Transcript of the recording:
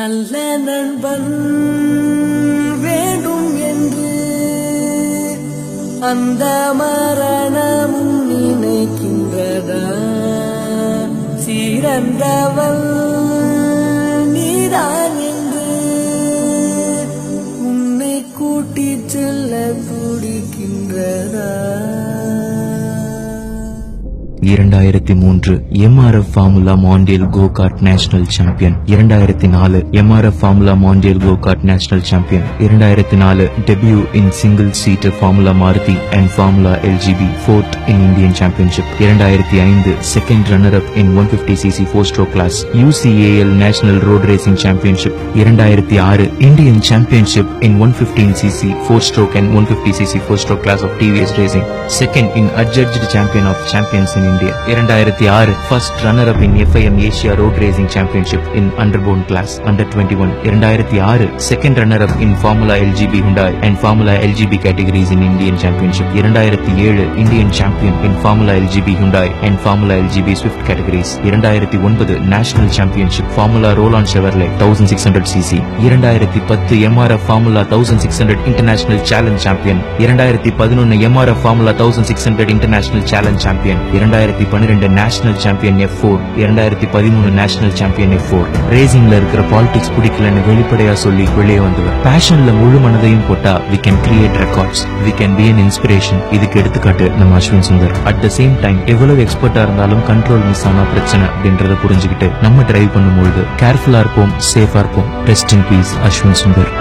நல்ல நண்பன் வேண்டும் என்று அந்த மரணமும் நினைக்கின்றதா? சிறந்தவள் நீதான் என்று உன்னை கூட்டிச் செல்ல துடிக்கின்றதா? 2003 MRF Formula Mondial Go-Kart National Champion. 2004 MRF Formula Mondial Go-Kart National Champion. 2004 debut in single-seater Formula Maruti and Formula LGB. 4th in Indian Championship. 2005 second runner-up in 150cc 4-stroke class. UCAL National Road Racing Championship. 2006 Indian Championship in 115cc 4-stroke and 150cc 4-stroke class of TVS Racing. Second in adjudged champion of champions in India. 2006 first runner-up in FIM Asia Road Racing Championship in underborn class under 21. 2006 second runner-up in Formula LGB Hyundai and Formula LGB categories in Indian Championship. 2007 Indian champion in Formula LGB Hyundai and Formula LGB Swift categories. 2009 National Championship Formula Roland Chevrolet 1600cc. 2010 MRF Formula 1600 International Challenge Champion. 2011 MRF Formula 1600 International Challenge Champion. 2012 national champion F4. 2013 national champion F4. ரேசிங்ல இருக்கிற politics பிடிக்கலன்னு வெளிப்படையா சொல்லி வெளியே வந்தவர். பேஷன்ல முழு மனதையும் போட்டா we can create records, we can be an inspiration. இதுக்கு எடுத்துக்காட்டு நம்ம Ashwin Sundar. At the same time எவ்வளவு எக்ஸ்பர்ட்டா இருந்தாலும் கண்ட்ரோல் மிஸ் ஆனா பிரச்சனை அப்படின்றத புரிஞ்சுக்கிட்டு நம்ம டிரைவ் பண்ணும்போது கேர்ஃபுல்லா இருப்போம், சேஃபா இருப்போம். Rest in peace Ashwin Sundar.